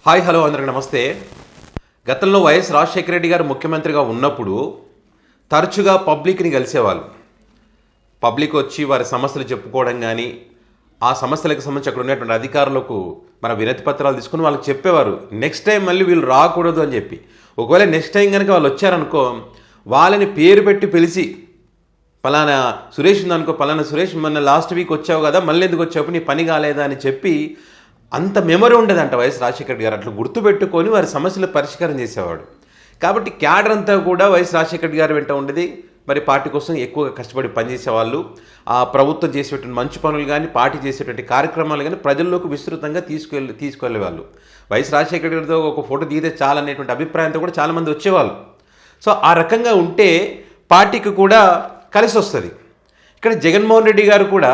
Hi hello అందరికీ నమస్తే. గతంలో వైఎస్ రాజశేఖర రెడ్డి గారు ముఖ్యమంత్రిగా ఉన్నప్పుడు తరచుగా పబ్లిక్ని కలిసేవాళ్ళు. పబ్లిక్ వచ్చి వారి సమస్యలు చెప్పుకోవడం కానీ, ఆ సమస్యలకు సంబంధించి అక్కడ ఉన్నటువంటి అధికారులకు మన వినతి పత్రాలు తీసుకుని వాళ్ళకి చెప్పేవారు నెక్స్ట్ టైం మళ్ళీ వీళ్ళు రాకూడదు అని చెప్పి. ఒకవేళ నెక్స్ట్ టైం కనుక వాళ్ళు వచ్చారనుకో, వాళ్ళని పేరు పెట్టి పిలిచి, పలానా సురేష్ ఉందనుకో, పలానా సురేష్ మొన్న లాస్ట్ వీక్ వచ్చావు కదా, మళ్ళీ ఎందుకు వచ్చావు, నీ పని కాలేదా అని చెప్పి అంత మెమరీ ఉండేదంట వైఎస్ రాజశేఖర రెడ్డి గారు. అట్లా గుర్తుపెట్టుకొని వారి సమస్యలు పరిష్కారం చేసేవాడు. కాబట్టి క్యాడర్ అంతా కూడా వైఎస్ రాజశేఖర రెడ్డి గారు వెంట ఉండేది. మరి పార్టీ కోసం ఎక్కువగా కష్టపడి పనిచేసేవాళ్ళు. ఆ ప్రభుత్వం చేసేటువంటి మంచి పనులు కానీ, పార్టీ చేసేటువంటి కార్యక్రమాలు కానీ ప్రజల్లోకి విస్తృతంగా తీసుకెళ్ళేవాళ్ళు. వైఎస్ రాజశేఖర గారితో ఒక ఫోటో దిగితే చాలనేటువంటి అభిప్రాయంతో కూడా చాలామంది వచ్చేవాళ్ళు. సో ఆ రకంగా ఉంటే పార్టీకి కూడా కలిసి వస్తుంది. ఇక్కడ జగన్మోహన్ రెడ్డి గారు కూడా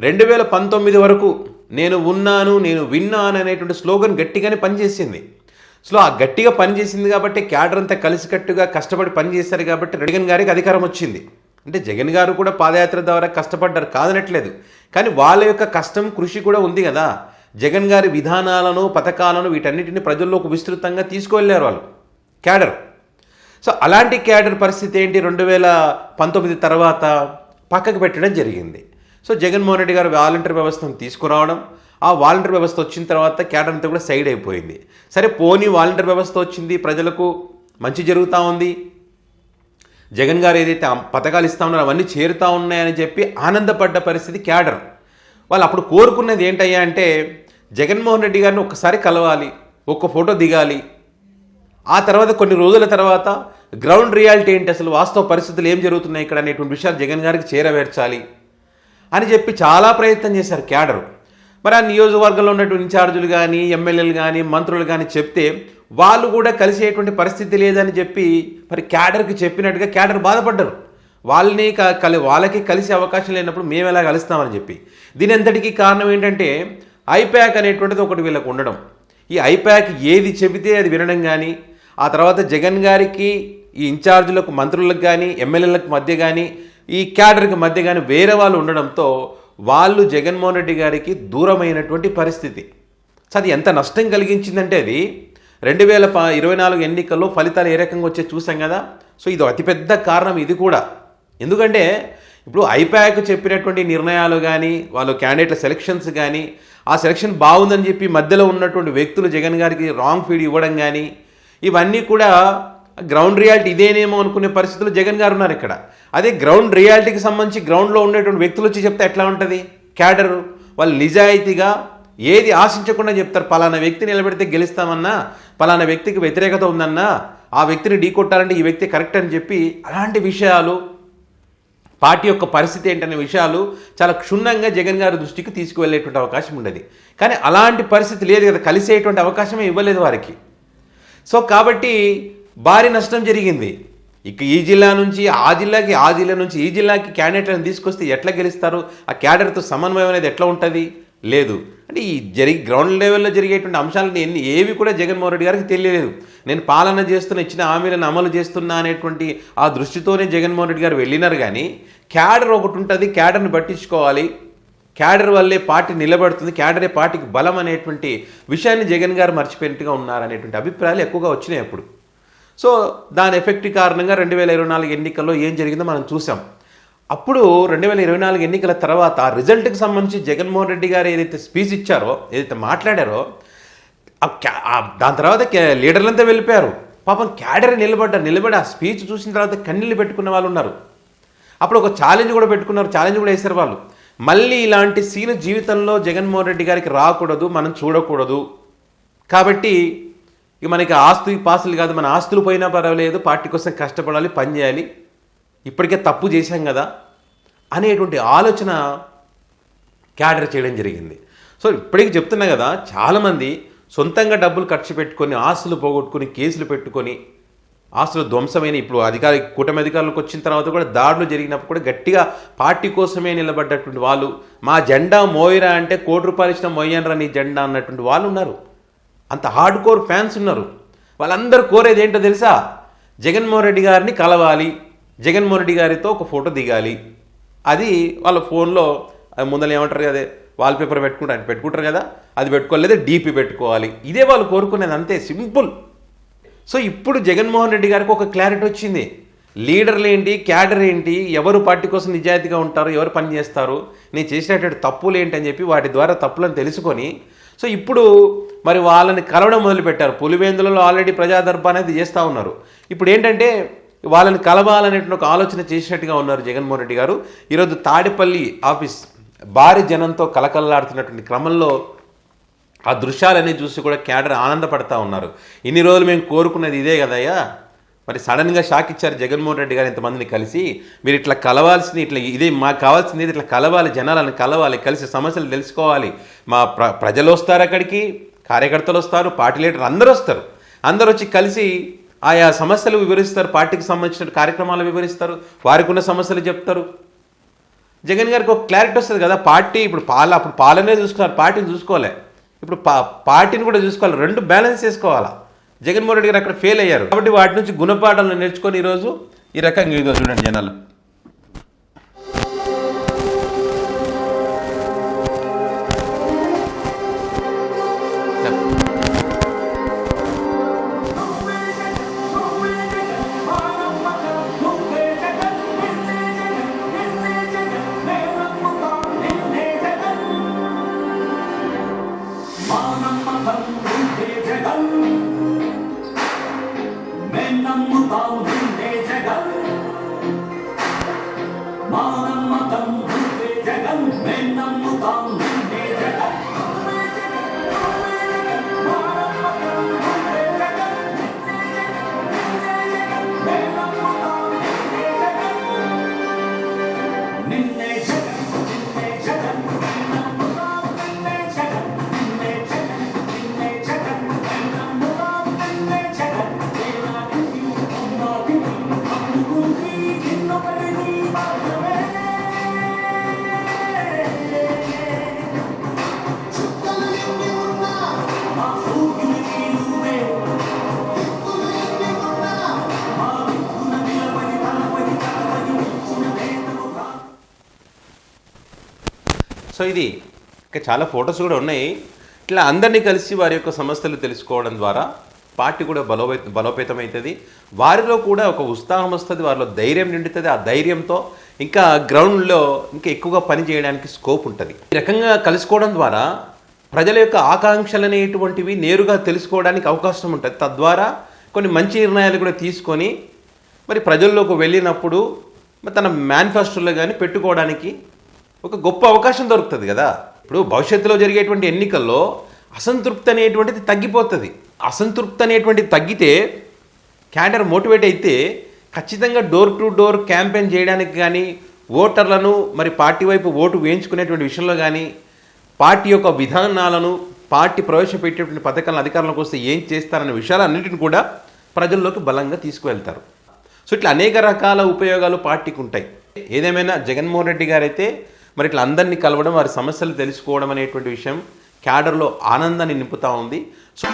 2019 వరకు నేను ఉన్నాను, నేను విన్నాను అనేటువంటి స్లోగన్ గట్టిగానే పనిచేసింది. సో ఆ గట్టిగా పనిచేసింది కాబట్టి క్యాడర్ అంతా కలిసికట్టుగా కష్టపడి పనిచేశారు కాబట్టి జగన్ గారికి అధికారం వచ్చింది. అంటే జగన్ గారు కూడా పాదయాత్ర ద్వారా కష్టపడ్డారు, కాదనట్లేదు. కానీ వాళ్ళ యొక్క కష్టం, కృషి కూడా ఉంది కదా. జగన్ గారి విధానాలను, పథకాలను, వీటన్నిటిని ప్రజల్లోకి విస్తృతంగా తీసుకువెళ్ళారు వాళ్ళు క్యాడర్. సో అలాంటి క్యాడర్ పరిస్థితి ఏంటి, 2019 తర్వాత పక్కకు పెట్టడం జరిగింది. సో జగన్మోహన్ రెడ్డి గారు వాలంటీర్ వ్యవస్థను తీసుకురావడం, ఆ వాలంటీర్ వ్యవస్థ వచ్చిన తర్వాత క్యాడర్ అంతా కూడా సైడ్ అయిపోయింది. సరే పోనీ వాలంటీర్ వ్యవస్థ వచ్చింది, ప్రజలకు మంచి జరుగుతూ ఉంది, జగన్ గారు ఏదైతే పథకాలు ఇస్తా ఉన్నారో అవన్నీ చేరుతూ ఉన్నాయని చెప్పి ఆనందపడ్డ పరిస్థితి క్యాడర్. వాళ్ళు అప్పుడు కోరుకున్నది ఏంటయ్యా అంటే, జగన్మోహన్ రెడ్డి గారిని ఒక్కసారి కలవాలి, ఒక్క ఫోటో దిగాలి, ఆ తర్వాత కొన్ని రోజుల తర్వాత గ్రౌండ్ రియాలిటీ ఏంటి, అసలు వాస్తవ పరిస్థితులు ఏం జరుగుతున్నాయి ఇక్కడ అనేటువంటి విషయాలు జగన్ గారికి చేరవేర్చాలి అని చెప్పి చాలా ప్రయత్నం చేశారు క్యాడరు. మరి ఆ నియోజకవర్గంలో ఉన్నటువంటి ఇన్ఛార్జీలు కానీ, ఎమ్మెల్యేలు కానీ, మంత్రులు కానీ చెప్తే వాళ్ళు కూడా కలిసేటువంటి పరిస్థితి లేదని చెప్పి మరి క్యాడర్కి చెప్పినట్టుగా క్యాడర్ బాధపడ్డారు. వాళ్ళకి కలిసే అవకాశం లేనప్పుడు మేము ఎలా కలుస్తామని చెప్పి. దీని అంతటికీ కారణం ఏంటంటే ఐప్యాక్ అనేటువంటిది ఒకటి వీళ్ళకు ఉండడం. ఈ ఐప్యాక్ ఏది చెబితే అది వినడం కానీ, ఆ తర్వాత జగన్ గారికి ఈ ఇన్ఛార్జీలకు, మంత్రులకు కానీ, ఎమ్మెల్యేలకు మధ్య కానీ, ఈ క్యాడర్కి మధ్య కానీ వేరే వాళ్ళు ఉండడంతో వాళ్ళు జగన్మోహన్ రెడ్డి గారికి దూరమైనటువంటి పరిస్థితి. సో అది ఎంత నష్టం కలిగించిందంటే అది 2024 ఎన్నికల్లో ఫలితాలు ఏ రకంగా వచ్చే చూసాం కదా. సో ఇది అతిపెద్ద కారణం ఇది కూడా. ఎందుకంటే ఇప్పుడు ఐప్యాక్ చెప్పినటువంటి నిర్ణయాలు కానీ, వాళ్ళు క్యాండిడేట్ల సెలక్షన్స్ కానీ, ఆ సెలక్షన్ బాగుందని చెప్పి మధ్యలో ఉన్నటువంటి వ్యక్తులు జగన్ గారికి రాంగ్ ఫీడ్ ఇవ్వడం కానీ, ఇవన్నీ కూడా గ్రౌండ్ రియాలిటీ ఇదేనేమో అనుకునే పరిస్థితులు జగన్ గారు ఉన్నారు ఇక్కడ. అదే గ్రౌండ్ రియాలిటీకి సంబంధించి గ్రౌండ్లో ఉండేటువంటి వ్యక్తులు వచ్చి చెప్తే ఎట్లా ఉంటుంది, క్యాడరు వాళ్ళు నిజాయితీగా ఏది ఆశించకుండా చెప్తారు. పలానా వ్యక్తి నిలబెడితే గెలుస్తామన్నా, పలానా వ్యక్తికి వ్యతిరేకత ఉందన్నా, ఆ వ్యక్తిని ఢీకొట్టాలంటే ఈ వ్యక్తి కరెక్ట్ అని చెప్పి అలాంటి విషయాలు, పార్టీ యొక్క పరిస్థితి ఏంటనే విషయాలు చాలా క్షుణ్ణంగా జగన్ గారి దృష్టికి తీసుకువెళ్ళేటువంటి అవకాశం ఉండేది. కానీ అలాంటి పరిస్థితి లేదు కదా, కలిసేటువంటి అవకాశమే ఇవ్వలేదు వారికి. సో కాబట్టి భారీ నష్టం జరిగింది. ఇక ఈ జిల్లా నుంచి ఆ జిల్లాకి, ఆ జిల్లా నుంచి ఈ జిల్లాకి క్యాండిడేట్లను తీసుకొస్తే ఎట్లా గెలుస్తారు, ఆ క్యాడర్తో సమన్వయం అనేది ఎట్లా ఉంటుంది, లేదు. అంటే ఈ గ్రౌండ్ లెవెల్లో జరిగేటువంటి అంశాలను ఏవి కూడా జగన్మోహన్ రెడ్డి గారికి తెలియలేదు. నేను పాలన చేస్తున్న, ఇచ్చిన హామీలను అమలు చేస్తున్నా అనేటువంటి ఆ దృష్టితోనే జగన్మోహన్ రెడ్డి గారు వెళ్ళినారు. కానీ క్యాడర్ ఒకటి ఉంటుంది, క్యాడర్ని పట్టించుకోవాలి, క్యాడర్ వల్లే పార్టీ నిలబడుతుంది, క్యాడరే పార్టీకి బలం అనేటువంటి విషయాన్ని జగన్ గారు మర్చిపోయినట్టుగా ఉన్నారనేటువంటి అభిప్రాయాలు ఎక్కువగా వచ్చినాయి అప్పుడు. సో దాని ఎఫెక్ట్ కారణంగా 2024 ఎన్నికల్లో ఏం జరిగిందో మనం చూసాం. అప్పుడు 2024 ఎన్నికల తర్వాత రిజల్ట్కి సంబంధించి జగన్మోహన్ రెడ్డి గారు ఏదైతే స్పీచ్ ఇచ్చారో, ఏదైతే మాట్లాడారో, దాని తర్వాత లీడర్లంతా వెళ్ళిపోయారు. పాపం క్యాడర్ నిలబడి ఆ స్పీచ్ చూసిన తర్వాత కన్నీళ్ళు పెట్టుకున్న వాళ్ళు ఉన్నారు. అప్పుడు ఒక ఛాలెంజ్ కూడా పెట్టుకున్నారు, ఛాలెంజ్ కూడా వేశారు వాళ్ళు. మళ్ళీ ఇలాంటి సీన్ జీవితంలో జగన్మోహన్ రెడ్డి గారికి రాకూడదు, మనం చూడకూడదు. కాబట్టి ఇక మనకి ఆస్తి పాస్తులు కాదు, మన ఆస్తులు పోయినా పర్వాలేదు, పార్టీ కోసం కష్టపడాలి, పని చేయాలి, ఇప్పటికే తప్పు చేశాం కదా అనేటువంటి ఆలోచన క్యాడర్ చేయడం జరిగింది. సో ఇప్పటికీ చెప్తున్నా కదా, చాలామంది సొంతంగా డబ్బులు ఖర్చు పెట్టుకొని, ఆస్తులు పోగొట్టుకొని, కేసులు పెట్టుకొని, ఆస్తులు ధ్వంసమైన, ఇప్పుడు కూటమి అధికారులకు వచ్చిన తర్వాత కూడా దాడులు జరిగినప్పుడు కూడా గట్టిగా పార్టీ కోసమే నిలబడ్డటువంటి వాళ్ళు, మా జెండా మోయరా అంటే ₹1 కోటి ఇచ్చిన మోయనరా నీ జెండా అన్నటువంటి వాళ్ళు ఉన్నారు. అంత హార్డ్ కోర్ ఫ్యాన్స్ ఉన్నారు. వాళ్ళందరూ కోరేది ఏంటో తెలుసా, జగన్మోహన్ రెడ్డి గారిని కలవాలి, జగన్మోహన్ రెడ్డి గారితో ఒక ఫోటో దిగాలి. అది వాళ్ళ ఫోన్లో ముందర ఏమంటారు అదే వాల్పేపర్ పెట్టుకుంటారు, ఆయన పెట్టుకుంటారు కదా, అది పెట్టుకోలేదు, డీపీ పెట్టుకోవాలి. ఇదే వాళ్ళు కోరుకునేది, అంతే సింపుల్. సో ఇప్పుడు జగన్మోహన్ రెడ్డి గారికి ఒక క్లారిటీ వచ్చింది. లీడర్లు ఏంటి, క్యాడర్ ఏంటి, ఎవరు పార్టీ కోసం నిజాయితీగా ఉంటారు, ఎవరు పని చేస్తారు, నేను చేసినటువంటి తప్పులు ఏంటి అని చెప్పి వాటి ద్వారా తప్పులను తెలుసుకొని సో ఇప్పుడు మరి వాళ్ళని కలవడం మొదలుపెట్టారు. పులివెందులలో ఆల్రెడీ ప్రజాదర్భ అనేది చేస్తూ ఉన్నారు. ఇప్పుడు ఏంటంటే వాళ్ళని కలవాలనేటువంటి ఒక ఆలోచన చేసినట్టుగా ఉన్నారు జగన్మోహన్ రెడ్డి గారు. ఈరోజు తాడేపల్లి ఆఫీస్ భారీ జనంతో కలకలలాడుతున్నటువంటి క్రమంలో ఆ దృశ్యాలన్నీ చూసి కూడా క్యాడర్ ఆనందపడతా ఉన్నారు. ఇన్ని రోజులు మేము కోరుకున్నది ఇదే కదయ్యా, మరి సడన్గా షాక్ ఇచ్చారు జగన్మోహన్ రెడ్డి గారు ఇంతమందిని కలిసి. మీరు ఇట్లా కలవాల్సింది, ఇట్లా ఇదే మాకు కావాల్సింది, ఇట్లా కలవాలి, జనాలను కలవాలి, కలిసి సమస్యలు తెలుసుకోవాలి. మా ప్రజలు వస్తారు, అక్కడికి కార్యకర్తలు వస్తారు, పార్టీ లీడర్ అందరూ వస్తారు. అందరూ వచ్చి కలిసి ఆయా సమస్యలు వివరిస్తారు, పార్టీకి సంబంధించిన కార్యక్రమాలు వివరిస్తారు, వారికి ఉన్న సమస్యలు చెప్తారు. జగన్ గారికి ఒక క్లారిటీ వస్తుంది కదా, పార్టీ ఇప్పుడు అప్పుడు పాలనే చూసుకున్నారు, పార్టీని చూసుకోవాలి, ఇప్పుడు పార్టీని కూడా చూసుకోవాలి, రెండు బ్యాలెన్స్ చేసుకోవాలా. జగన్మోహన్ రెడ్డి గారు అక్కడ ఫెయిల్ అయ్యారు. కాబట్టి వాటి నుంచి గుణపాఠాలను నేర్చుకొని ఈరోజు ఈ రకంగా ఇదో చూడండి జనాలు. సో ఇది ఇంకా చాలా ఫొటోస్ కూడా ఉన్నాయి. ఇట్లా అందరినీ కలిసి వారి యొక్క సమస్యలు తెలుసుకోవడం ద్వారా పార్టీ కూడా బలోపేతమవుతుంది. వారిలో కూడా ఒక ఉత్సాహం వస్తుంది, వారిలో ధైర్యం నిండుతుంది. ఆ ధైర్యంతో ఇంకా గ్రౌండ్లో ఇంకా ఎక్కువగా పని చేయడానికి స్కోప్ ఉంటుంది. ఈ రకంగా కలుసుకోవడం ద్వారా ప్రజల యొక్క ఆకాంక్షలు అనేటువంటివి నేరుగా తెలుసుకోవడానికి అవకాశం ఉంటుంది. తద్వారా కొన్ని మంచి నిర్ణయాలు కూడా తీసుకొని మరి ప్రజల్లోకి వెళ్ళినప్పుడు తన మేనిఫెస్టోలో కానీ పెట్టుకోవడానికి ఒక గొప్ప అవకాశం దొరుకుతుంది కదా. ఇప్పుడు భవిష్యత్తులో జరిగేటువంటి ఎన్నికల్లో అసంతృప్తి అనేటువంటిది తగ్గిపోతుంది. అసంతృప్తి అనేటువంటిది తగ్గితే క్యాడర్ మోటివేట్ అయితే ఖచ్చితంగా డోర్ టు డోర్ క్యాంపెయిన్ చేయడానికి కానీ, ఓటర్లను మరి పార్టీ వైపు ఓటు వేయించుకునేటువంటి విషయంలో కానీ, పార్టీ యొక్క విధానాలను, పార్టీ ప్రవేశపెట్టేటువంటి పథకాలను అధికారంలోకి వస్తే ఏం చేస్తారనే విషయాలన్నింటిని కూడా ప్రజల్లోకి బలంగా తీసుకువెళ్తారు. సో ఇట్లా అనేక రకాల ఉపయోగాలు పార్టీకి ఉంటాయి. ఏదేమైనా జగన్మోహన్ రెడ్డి గారు అయితే మరి ఇట్లా అందరినీ కలవడం, వారి సమస్యలు తెలుసుకోవడం అనేటువంటి విషయం క్యాడర్లో ఆనందాన్ని నింపుతూ ఉంది. సో